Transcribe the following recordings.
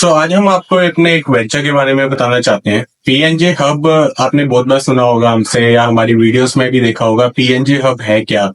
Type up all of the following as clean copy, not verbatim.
आज हम आपको अपने एक वेंचर के बारे में बताना चाहते हैं। पीएनजे हब आपने बहुत बार सुना होगा हमसे या हमारी वीडियोस में भी देखा होगा। पीएनजे हब है क्या?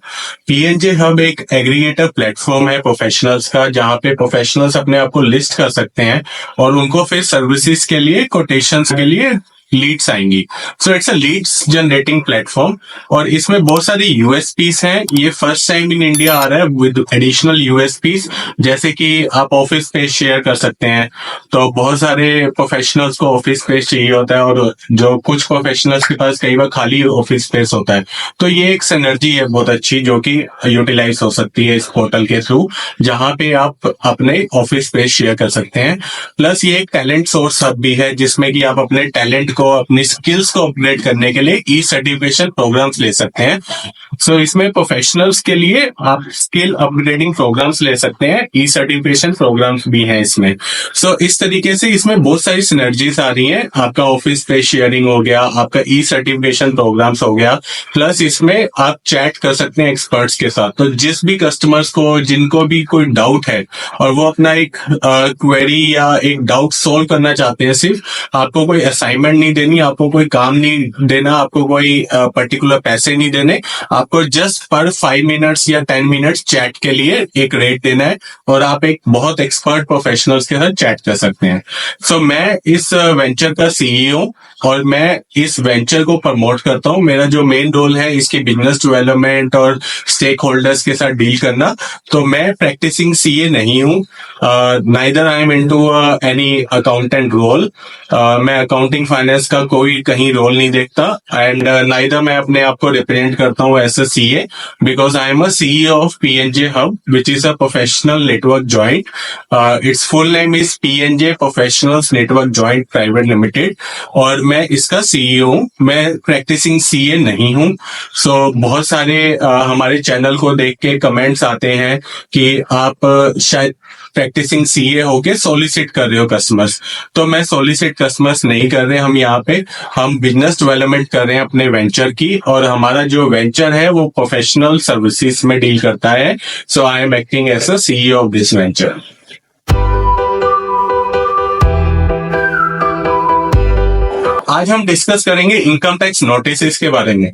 पीएनजे हब एक एग्रीगेटर प्लेटफॉर्म है प्रोफेशनल्स का, जहां पे प्रोफेशनल्स अपने आप को लिस्ट कर सकते हैं और उनको फिर सर्विसेज के लिए, कोटेशंस के लिए लीड्स आएंगी। So it's a leads generating platform और इसमें बहुत सारी यूएसपीस हैं। ये फर्स्ट टाइम इन इंडिया आ रहा है विद एडिशनल यूएसपीस, जैसे कि आप ऑफिस स्पेस शेयर कर सकते हैं। तो बहुत सारे प्रोफेशनल्स को ऑफिस स्पेस चाहिए होता है और जो कुछ प्रोफेशनल्स के पास कई बार खाली ऑफिस स्पेस होता है, तो ये एक सिनर्जी है बहुत अच्छी जो कि यूटिलाइज हो सकती है इस पोर्टल के थ्रू, जहां पे आप अपने ऑफिस स्पेस शेयर कर सकते हैं। प्लस ये एक टैलेंट सोर्स हब भी है, जिसमें कि आप अपने टैलेंट को, अपनी स्किल्स को अपग्रेड करने के लिए ई सर्टिफिकेशन प्रोग्राम्स ले सकते हैं। सो इसमें प्रोफेशनल्स के लिए आप स्किल अपग्रेडिंग प्रोग्राम्स ले सकते हैं, ई सर्टिफिकेशन प्रोग्राम्स भी हैं इसमें। सो इस तरीके से इसमें बहुत सारी सिनर्जीज आ रही हैं। आपका ऑफिस स्पेस शेयरिंग हो गया, आपका ई सर्टिफिकेशन प्रोग्राम्स हो गया, प्लस इसमें आप चैट कर सकते हैं एक्सपर्ट्स के साथ। तो जिस भी कस्टमर्स को, जिनको भी कोई डाउट है और वो अपना एक क्वेरी या एक डाउट सोल्व करना चाहते हैं, सिर्फ आपको कोई असाइनमेंट नहीं देनी, आपको कोई काम नहीं देना, आपको कोई पर्टिकुलर पैसे नहीं देने, आपको जस्ट पर 5 मिनट्स या 10 मिनट्स चैट के लिए एक रेट देना है और आप एक बहुत एक्सपर्ट प्रोफेशनल्स के साथ चैट कर सकते हैं। सो मैं इस वेंचर का सीईओ और मैं इस वेंचर को प्रमोट करता हूं। मेरा जो मेन रोल है इसकी बिजनेस डेवलपमेंट और स्टेक होल्डर्स के साथ डील करना। तो मैं प्रैक्टिसिंग सीए नहीं हूं, neither I am into any accountant role. मैं अकाउंटिंग फाइनेंस का कोई कहीं रोल नहीं देखता एंड नाइदर मैं अपने आप को रिप्रेजेंट करता हूं as a CA, because I am a CEO of PNJ hub which is a professional network joint. Its full name is PNJ professionals network joint private limited और मैं इसका सीईओ हूं। मैं प्रैक्टिसिंग सीए नहीं हूं। सो बहुत सारे हमारे चैनल को देख के कमेंट्स आते हैं कि आप शायद प्रैक्टिसिंग सीए होके सोलिसिट कर रहे हो कस्टमर्स। तो मैं सोलिसिट कस्टमर्स नहीं कर रहे, हम बिजनेस डेवलपमेंट कर रहे हैं अपने वेंचर की, और हमारा जो वेंचर है वो प्रोफेशनल सर्विसेज में डील करता है। So I am acting as a CEO of this venture. आज हम डिस्कस करेंगे इनकम टैक्स नोटिस के बारे में।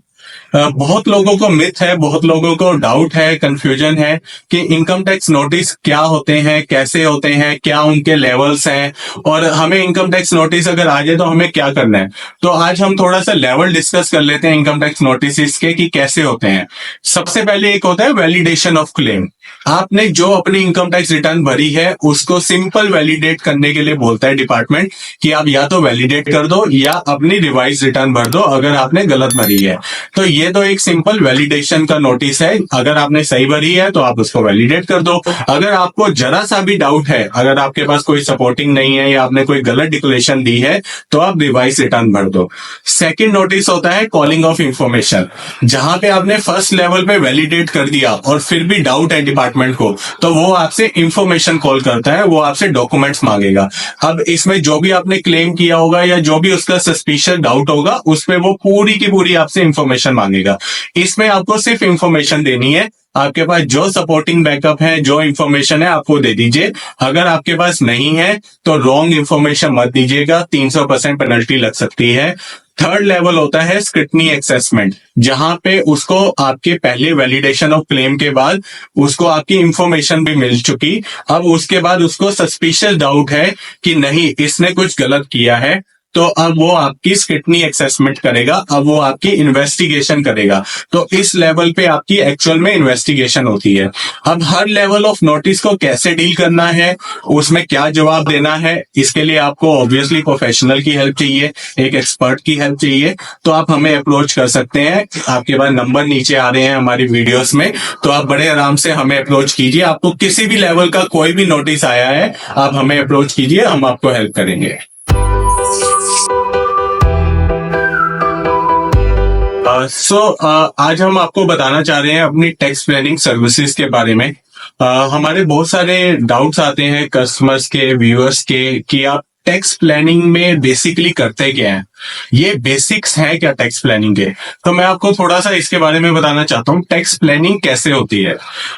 बहुत लोगों को मिथ है, बहुत लोगों को डाउट है, कंफ्यूजन है कि इनकम टैक्स नोटिस क्या होते हैं, कैसे होते हैं, क्या उनके लेवल्स हैं, और हमें इनकम टैक्स नोटिस अगर आ जाए तो हमें क्या करना है। तो आज हम थोड़ा सा लेवल डिस्कस कर लेते हैं इनकम टैक्स नोटिस के कि कैसे होते हैं। सबसे पहले एक होता है वैलिडेशन ऑफ क्लेम। आपने जो अपनी इनकम टैक्स रिटर्न भरी है उसको सिंपल वैलिडेट करने के लिए बोलता है डिपार्टमेंट कि आप या तो वैलिडेट कर दो या अपनी रिवाइज रिटर्न भर दो अगर आपने गलत भरी है। तो ये तो एक सिंपल वैलिडेशन का नोटिस है। अगर आपने सही भरी है तो आप उसको वैलिडेट कर दो। अगर आपको जरा सा भी डाउट है, अगर आपके पास कोई सपोर्टिंग नहीं है या आपने कोई गलत डिक्लेरेशन दी है, तो आप रिवाइज रिटर्न भर दो। सेकंड नोटिस होता है कॉलिंग ऑफ इंफॉर्मेशन। जहां पे आपने फर्स्ट लेवल पे वैलिडेट कर दिया और फिर भी डाउट है डिपार्टमेंट को, तो वो आपसे इंफॉर्मेशन कॉल करता है, वो आपसे डॉक्यूमेंट्स मांगेगा। अब इसमें जो भी आपने क्लेम किया होगा या जो भी उसका सस्पिशियस डाउट होगा, उस पे वो पूरी की पूरी आपसे इंफॉर्मेशन मांगेगा। इसमें आपको सिर्फ इंफॉर्मेशन देनी है। आपके पास जो सपोर्टिंग बैकअप है, जो इंफॉर्मेशन है, आपको दे दीजिए। अगर आपके पास नहीं है तो रॉन्ग इंफॉर्मेशन मत दीजिएगा, 300% पेनल्टी लग सकती है। थर्ड लेवल होता है स्क्रूटनी असेसमेंट, जहां पे उसको आपके पहले वैलिडेशन ऑफ क्लेम के बाद उसको आपकी इंफॉर्मेशन भी मिल चुकी, अब उसके बाद उसको सस्पिशियस डाउट है कि नहीं इसने कुछ गलत किया है, तो अब वो आपकी स्क्रूटनी असेसमेंट करेगा, अब वो आपकी इन्वेस्टिगेशन करेगा। तो इस लेवल पे आपकी एक्चुअल में इन्वेस्टिगेशन होती है। अब हर लेवल ऑफ नोटिस को कैसे डील करना है, उसमें क्या जवाब देना है, इसके लिए आपको ऑब्वियसली प्रोफेशनल की हेल्प चाहिए, एक एक्सपर्ट की हेल्प चाहिए। तो आप हमें अप्रोच कर सकते हैं। आपके पास नंबर नीचे आ रहे हैं हमारी वीडियोस में, तो आप बड़े आराम से हमें अप्रोच कीजिए। आपको किसी भी लेवल का कोई भी नोटिस आया है, आप हमें अप्रोच कीजिए, हम आपको हेल्प करेंगे। आज हम आपको बताना चाह रहे हैं अपनी टैक्स प्लानिंग सर्विसेज के बारे में। हमारे बहुत सारे डाउट्स आते हैं कस्टमर्स के, व्यूअर्स के, कि आप टैक्स प्लानिंग में बेसिकली करते क्या है, ये बेसिक्स हैं क्या टैक्स प्लानिंग के। तो मैं आपको थोड़ा सा इसके बारे में बताना चाहता हूँ टैक्स प्लानिंग कैसे होती है।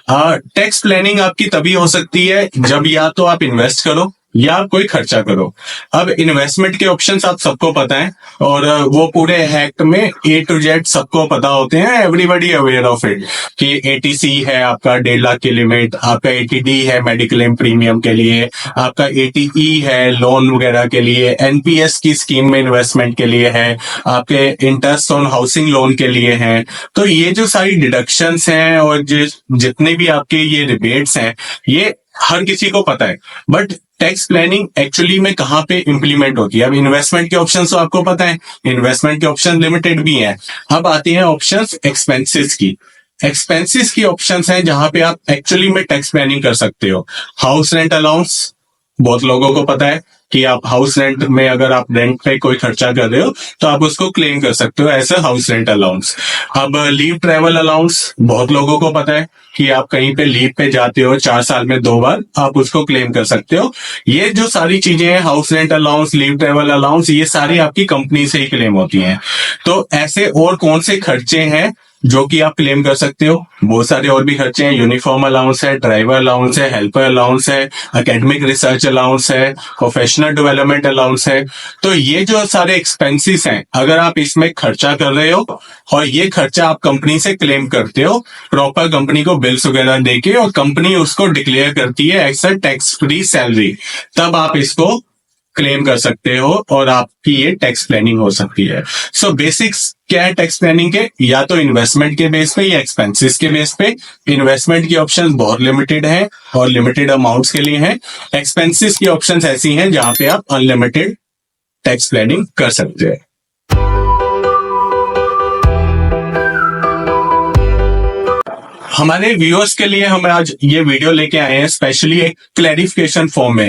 टैक्स प्लानिंग आपकी तभी हो सकती है जब या तो आप इन्वेस्ट करो या कोई खर्चा करो। अब इन्वेस्टमेंट के ऑप्शंस आप सबको पता है, और वो पूरे एक्ट में A to Z सबको पता होते हैं, एवरीबडी अवेयर ऑफ इट, कि ATC है आपका 1.5 लाख की लिमिट, आपका ATD है मेडिक्लेम प्रीमियम के लिए, आपका ATE है लोन वगैरह के लिए, NPS की स्कीम में इन्वेस्टमेंट के लिए है, आपके इंटरेस्ट ऑन हाउसिंग लोन के लिए है। तो ये जो सारी डिडक्शंस हैं और जितने भी आपके ये रिबेट्स हैं, ये हर किसी को पता है। बट टैक्स प्लानिंग एक्चुअली में कहाँ पे इंप्लीमेंट होती है? अब इन्वेस्टमेंट के ऑप्शंस तो आपको पता है, इन्वेस्टमेंट के ऑप्शन लिमिटेड भी हैं। अब आते हैं ऑप्शंस एक्सपेंसेस की। एक्सपेंसेस की ऑप्शंस हैं जहां पे आप एक्चुअली में टैक्स प्लानिंग कर सकते हो। हाउस रेंट अलाउंस, बहुत लोगों को पता है कि आप हाउस रेंट में अगर आप रेंट पे कोई खर्चा कर रहे हो तो आप उसको क्लेम कर सकते हो as a house rent allowance. अब लीव ट्रेवल अलाउंस, बहुत लोगों को पता है कि आप कहीं पे लीव पे जाते हो 4 साल में 2 बार, आप उसको क्लेम कर सकते हो। ये जो सारी चीजें हैं, house rent allowance, leave travel allowance, ये सारी आपकी कंपनी से ही क्लेम होती हैं। तो ऐसे और कौन से खर्चे हैं जो कि आप क्लेम कर सकते हो? बहुत सारे और भी खर्चे हैं। यूनिफॉर्म अलाउंस है, ड्राइवर अलाउंस है, हेल्पर अलाउंस है, एकेडमिक रिसर्च अलाउंस है, प्रोफेशनल डेवलपमेंट अलाउंस है। तो ये जो सारे एक्सपेंसेस हैं, अगर आप इसमें खर्चा कर रहे हो और ये खर्चा आप कंपनी से क्लेम करते हो, प्रॉपर कंपनी को बिल्स वगैरह देके, और कंपनी उसको डिक्लेयर करती है as a tax free salary, तब आप इसको क्लेम कर सकते हो और आपकी ये टैक्स प्लानिंग हो सकती है। सो बेसिक्स क्या है टैक्स प्लानिंग के? या तो इन्वेस्टमेंट के बेस पे या एक्सपेंसेस के बेस पे। इन्वेस्टमेंट की ऑप्शंस बहुत लिमिटेड हैं और लिमिटेड अमाउंट्स के लिए हैं। एक्सपेंसेस की ऑप्शंस ऐसी हैं जहां पे आप अनलिमिटेड टैक्स प्लानिंग कर सकते हैं। हमारे व्यूअर्स के लिए हम आज ये वीडियो लेके आए हैं स्पेशली एक क्लैरिफिकेशन फॉर्म में।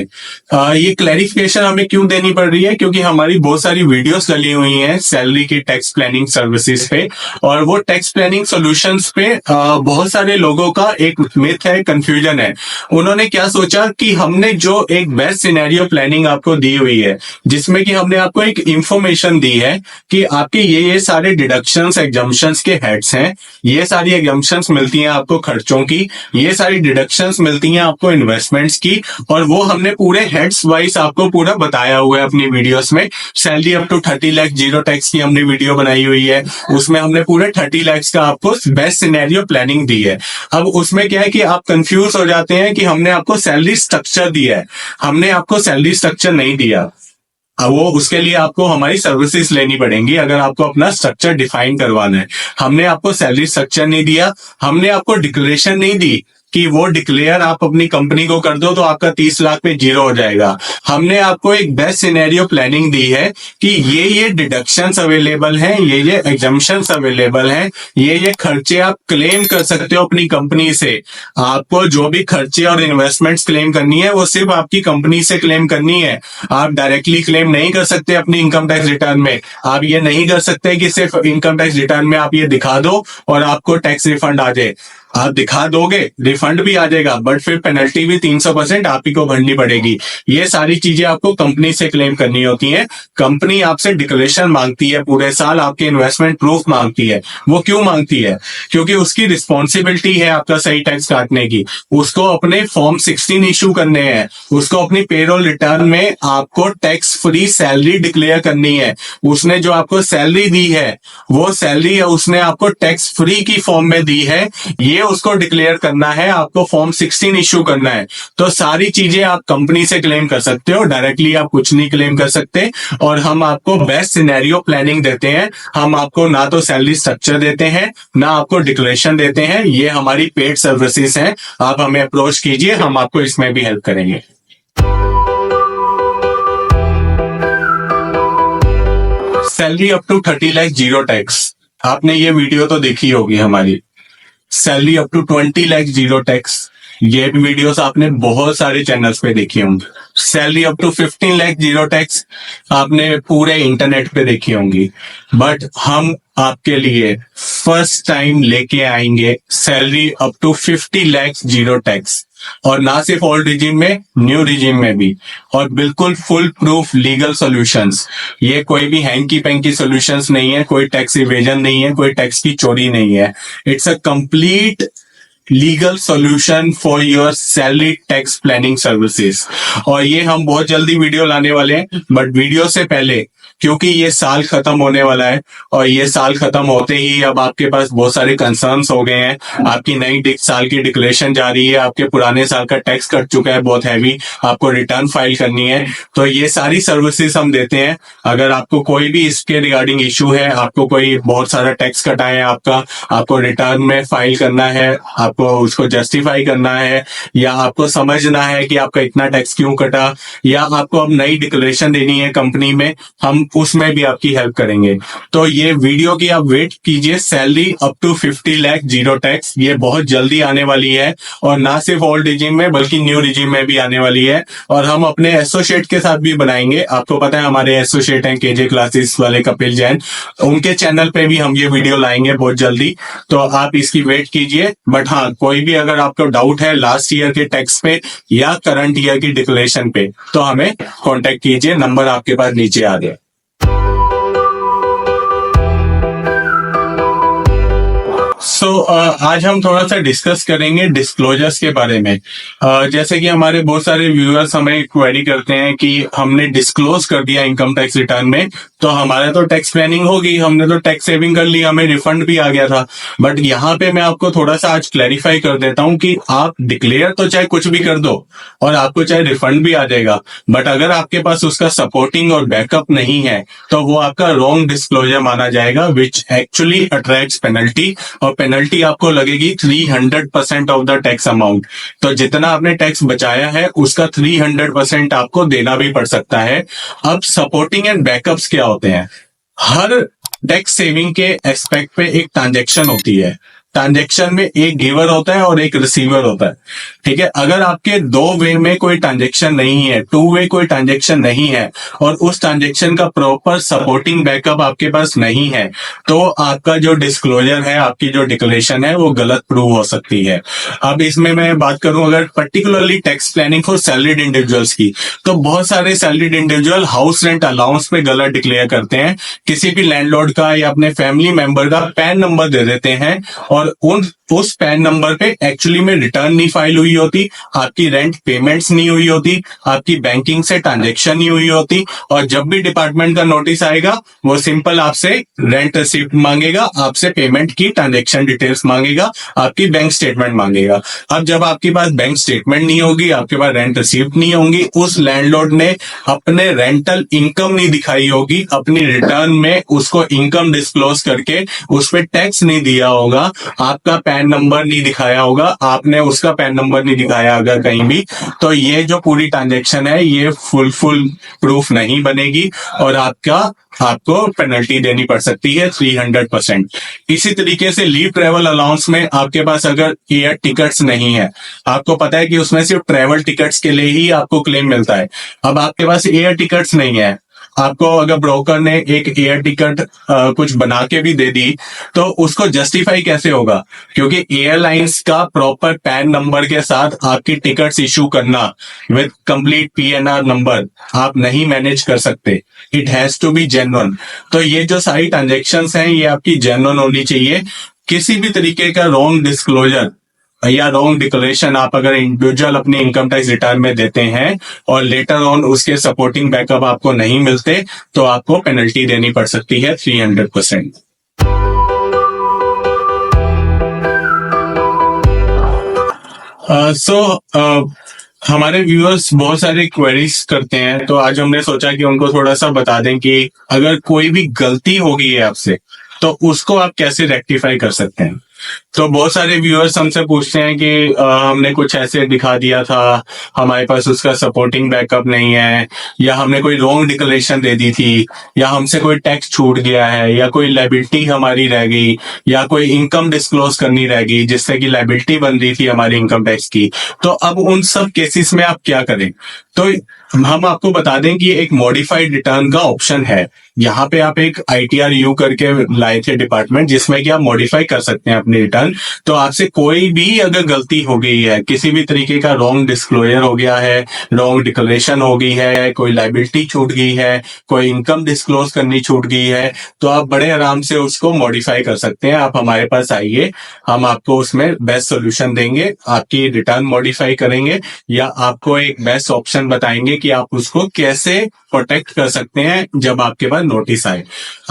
ये क्लैरिफिकेशन हमें क्यों देनी पड़ रही है? क्योंकि हमारी बहुत सारी वीडियोस डली हुई हैं सैलरी की टैक्स प्लानिंग सर्विसेज पे, और वो टैक्स प्लानिंग सॉल्यूशंस पे बहुत सारे लोगों का एक मिथ है, कंफ्यूजन है। उन्होंने क्या सोचा कि हमने जो एक बेस्ट सिनेरियो प्लानिंग आपको दी हुई है, जिसमें कि हमने आपको एक इंफॉर्मेशन दी है कि आपके ये सारे डिडक्शंस एग्जम्पशंस के हेड्स हैं, ये सारी एग्जम्पशंस मिलती हैं आपको खर्चों की, ये सारी डिडक्शंस मिलती हैं आपको इन्वेस्टमेंट्स की, और वो हमने पूरे हेड्स वाइज आपको पूरा बताया हुआ है अपनी वीडियोस में। Salary up to 30 lakh zero tax की हमने वीडियो बनाई हुई है, उसमें हमने पूरे 30 लाख का आपको बेस्ट सिनेरियो प्लानिंग दी है। अब उसमें क्या है कि आप कंफ्यूज हो जाते हैं कि हमने आपको सैलरी स्ट्रक्चर दिया है, हमने आपको सैलरी स्ट्रक्चर नहीं दिया। अब वो उसके लिए आपको हमारी सर्विसेज लेनी पड़ेंगी अगर आपको अपना स्ट्रक्चर डिफाइन करवाना है। हमने आपको सैलरी स्ट्रक्चर नहीं दिया, हमने आपको डिक्लेरेशन नहीं दी कि वो डिक्लेयर आप अपनी कंपनी को कर दो तो आपका 30 लाख पे जीरो हो जाएगा। हमने आपको एक बेस्ट सिनेरियो प्लानिंग दी है कि ये डिडक्शंस अवेलेबल हैं, ये एग्जम्पशंस अवेलेबल हैं, ये खर्चे आप क्लेम कर सकते हो अपनी कंपनी से। आपको जो भी खर्चे और इन्वेस्टमेंट्स क्लेम करनी है वो सिर्फ आपकी कंपनी से क्लेम करनी है। आप डायरेक्टली क्लेम नहीं कर सकते अपनी इनकम टैक्स रिटर्न में। आप ये नहीं कर सकते कि सिर्फ इनकम टैक्स रिटर्न में आप ये दिखा दो और आपको टैक्स रिफंड आ जाए। आप दिखा दोगे, रिफंड भी आ जाएगा, बट फिर पेनल्टी भी 300% आप ही को भरनी पड़ेगी। ये सारी चीजें आपको कंपनी से क्लेम करनी होती हैं। कंपनी आपसे डिक्लेरेशन मांगती है, पूरे साल आपके इन्वेस्टमेंट प्रूफ मांगती है। वो क्यों मांगती है? क्योंकि उसकी रिस्पॉन्सिबिलिटी है आपका सही टैक्स काटने की। उसको अपने फॉर्म 16 इशू करने हैं, उसको अपनी पेरोल रिटर्न में आपको टैक्स फ्री सैलरी डिक्लेयर करनी है। उसने जो आपको सैलरी दी है वो सैलरी उसने आपको टैक्स फ्री की फॉर्म में दी है, ये उसको डिक्लेयर करना है, आपको फॉर्म 16 इशू करना है। तो सारी चीजें आप कंपनी से क्लेम कर सकते हो, डायरेक्टली आप कुछ नहीं क्लेम कर सकते। और हम आपको बेस्ट सिनेरियो प्लानिंग देते हैं। हम आपको ना तो सैलरी स्ट्रक्चर देते हैं, ना आपको डिक्लेरेशन देते हैं। ये हमारी पेड सर्विसेज हैं, आप हमें अप्रोच कीजिए, हम आपको इसमें भी हेल्प करेंगे। Salary up to 30 lakh zero tax, आपने ये वीडियो तो देखी होगी हमारी। Salary up to 20 lakh zero tax, ये भी वीडियोस आपने बहुत सारे चैनल्स पे देखी होंगी। Salary up to 15 lakh zero tax आपने पूरे इंटरनेट पे देखी होंगी। बट हम आपके लिए फर्स्ट टाइम लेके आएंगे salary up to 50 lakh zero tax, और ना सिर्फ ओल्ड रिजीम में, न्यू रिजीम में भी, और बिल्कुल फुल प्रूफ लीगल सॉल्यूशंस। ये कोई भी हैंकी पैंकी सॉल्यूशंस नहीं है, कोई टैक्स इवेजन नहीं है, कोई टैक्स की चोरी नहीं है। It's a complete legal solution for your salary tax planning services. और ये हम बहुत जल्दी वीडियो लाने वाले हैं, बट वीडियो से पहले, क्योंकि ये साल खत्म होने वाला है और ये साल खत्म होते ही अब आपके पास बहुत सारे कंसर्न्स हो गए हैं। आपकी नई साल की डिक्लेरेशन जा रही है, आपके पुराने साल का टैक्स कट चुका है बहुत हैवी, आपको रिटर्न फाइल करनी है। तो ये सारी सर्विसेज हम देते हैं। अगर आपको कोई भी इसके रिगार्डिंग इशू है, आपको कोई बहुत सारा टैक्स कटा है आपका, आपको रिटर्न में फाइल करना है, आपको उसको जस्टिफाई करना है, या आपको समझना है कि आपका इतना टैक्स क्यों कटा, या आपको अब नई डिक्लेरेशन देनी है कंपनी में, हम उसमें भी आपकी हेल्प करेंगे। तो ये वीडियो की आप वेट कीजिए। Salary up to 50 lakh zero tax, ये बहुत जल्दी आने वाली है, और ना सिर्फ ओल्ड रिजीम में बल्कि न्यू रिजीम में भी आने वाली है। और हम अपने एसोसिएट के साथ भी बनाएंगे। आपको पता है हमारे एसोसिएट हैं केजे क्लासेस वाले कपिल जैन, उनके चैनल पे भी हम ये वीडियो लाएंगे बहुत जल्दी। तो आप इसकी वेट कीजिए। बट हाँ, कोई भी अगर आपको डाउट है लास्ट ईयर के टैक्स पे या करंट ईयर की डिक्लेरेशन पे, तो हमें कांटेक्ट कीजिए। नंबर आपके पास नीचे आ गया। आज हम थोड़ा सा डिस्कस करेंगे डिस्क्लोजर्स के बारे में। जैसे कि हमारे बहुत सारे व्यूअर्स हमें क्वेरी करते हैं कि हमने डिस्क्लोज कर दिया इनकम टैक्स रिटर्न में, तो हमारा तो टैक्स प्लानिंग हो गई, हमने तो टैक्स सेविंग कर ली, हमें रिफंड भी आ गया था। बट यहाँ पे मैं आपको थोड़ा सा आज क्लैरिफाई कर देता हूँ कि आप डिक्लेयर तो चाहे कुछ भी कर दो और आपको चाहे रिफंड भी आ जाएगा, बट अगर आपके पास उसका सपोर्टिंग और बैकअप नहीं है तो वो आपका रॉन्ग डिस्क्लोजर माना जाएगा, विच एक्चुअली अट्रैक्ट्स पेनल्टी। और पेनल्टी आपको लगेगी 300% ऑफ द टैक्स अमाउंट। तो जितना आपने टैक्स बचाया है उसका 300% आपको देना भी पड़ सकता है। अब सपोर्टिंग एंड बैकअप्स क्या होते हैं? हर टैक्स सेविंग के एस्पेक्ट पे एक ट्रांजैक्शन होती है। ट्रांजैक्शन में एक गिवर होता है और एक रिसीवर होता है, ठीक है। अगर आपके दो वे में कोई ट्रांजैक्शन नहीं है, टू वे कोई ट्रांजैक्शन नहीं है, और उस ट्रांजैक्शन का प्रॉपर सपोर्टिंग बैकअप आपके पास नहीं है, तो आपका जो डिस्क्लोजर है, आपकी जो डिक्लेरेशन है, वो गलत प्रूव हो सकती है। अब इसमें मैं बात करूं अगर particularly tax planning for salaried individuals की, तो बहुत सारे salaried individual house rent allowance पे गलत डिक्लेयर करते हैं। किसी भी लैंडलॉर्ड का या अपने फैमिली मेंबर का पैन नंबर दे देते हैं, और उस पैन नंबर पे एक्चुअली में रिटर्न नहीं फाइल हुई होती, आपकी रेंट पेमेंट्स नहीं हुई होती, आपकी बैंकिंग से ट्रांजैक्शन नहीं हुई होती, और जब भी डिपार्टमेंट का नोटिस आएगा वो सिंपल आपसे रेंट रिसिप्ट मांगेगा, आपसे पेमेंट की ट्रांजैक्शन डिटेल्स मांगेगा, आपकी बैंक स्टेटमेंट मांगेगा। अब जब आपके पास बैंक स्टेटमेंट नहीं होगी, आपके पास रेंट रिसिप्ट नहीं होंगी, उस लैंडलॉर्ड ने अपने रेंटल इनकम नहीं दिखाई होगी, अपनी रिटर्न में उसको इनकम डिस्क्लोज करके उस पर टैक्स नहीं दिया होगा, आपका पैन नंबर नहीं दिखाया होगा, आपने उसका पैन नंबर नहीं दिखाया अगर कहीं भी, तो ये जो पूरी ट्रांजैक्शन है ये फुल प्रूफ नहीं बनेगी और आपको पेनल्टी देनी पड़ सकती है 300%। इसी तरीके से लीव ट्रेवल अलाउंस में आपके पास अगर एयर टिकट्स नहीं है, आपको पता है कि उसमें सिर्फ ट्रेवल टिकट्स के लिए ही आपको क्लेम मिलता है। अब आपके पास एयर टिकट्स नहीं है, आपको अगर ब्रोकर ने एक एयर टिकट कुछ बना के भी दे दी, तो उसको जस्टिफाई कैसे होगा? क्योंकि एयरलाइंस का प्रॉपर पैन नंबर के साथ आपकी टिकट्स इशू करना विद कंप्लीट पीएनआर नंबर आप नहीं मैनेज कर सकते। It has to be genuine. तो ये जो सारी ट्रांजेक्शन्स हैं ये आपकी जेन्युइन होनी चाहिए। किसी भी तरीके का रॉन्ग डिस्क्लोजर या रॉन्ग डिक्लेरेशन आप अगर इंडिविजुअल अपनी इनकम टैक्स रिटर्न में देते हैं और लेटर ऑन उसके सपोर्टिंग बैकअप आपको नहीं मिलते, तो आपको पेनल्टी देनी पड़ सकती है 300%। हमारे व्यूअर्स बहुत सारे क्वेरीज करते हैं, तो आज हमने सोचा कि उनको थोड़ा सा बता दें कि अगर कोई भी गलती हो गई है आपसे तो उसको आप कैसे रेक्टिफाई कर सकते हैं। तो बहुत सारे व्यूअर्स हमसे पूछते हैं कि हमने कुछ ऐसे दिखा दिया था, हमारे पास उसका सपोर्टिंग बैकअप नहीं है, या हमने कोई रॉन्ग डिक्लेरेशन दे दी थी, या हमसे कोई टैक्स छूट गया है, या कोई लायबिलिटी हमारी रह गई, या कोई इनकम डिस्क्लोज करनी रह गई जिससे कि लायबिलिटी बन रही थी हमारी इनकम टैक्स की। तो अब उन सब केसेस में आप क्या करें? तो हम आपको बता दें कि एक मॉडिफाइड रिटर्न का ऑप्शन है। यहाँ पे आप एक ITR-U करके लाए थे डिपार्टमेंट, जिसमें कि आप मॉडिफाई कर सकते हैं अपनी रिटर्न। तो आपसे कोई भी अगर गलती हो गई है, किसी भी तरीके का रॉन्ग डिस्क्लोजर हो गया है, रॉन्ग डिक्लेरेशन हो गई है, कोई लाइबिलिटी छूट गई है, कोई इनकम डिस्क्लोज करनी छूट गई है, तो आप बड़े आराम से उसको मॉडिफाई कर सकते हैं। आप हमारे पास आइए, हम आपको उसमें बेस्ट सोल्यूशन देंगे, आपकी रिटर्न मॉडिफाई करेंगे, या आपको एक बेस्ट ऑप्शन बताएंगे कि आप उसको कैसे प्रोटेक्ट कर सकते हैं जब आपके पास नोटिस आए।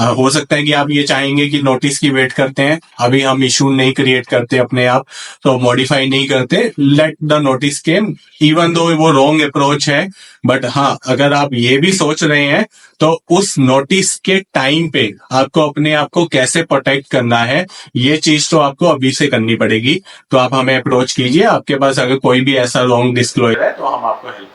हो सकता है कि आप ये चाहेंगे कि नोटिस की वेट करते हैं, अभी हम इशू नहीं क्रिएट करते अपने आप, तो मॉडिफाई नहीं करते, let the notice came, even though वो रॉन्ग अप्रोच है। बट हाँ, अगर आप ये भी सोच रहे हैं तो उस नोटिस के टाइम पे आपको अपने आप को कैसे प्रोटेक्ट करना है, ये चीज तो आपको अभी से करनी पड़ेगी। तो आप हमें अप्रोच कीजिए, आपके पास अगर कोई भी ऐसा रॉन्ग डिस्क्लोजर है तो हम आपको हेल्प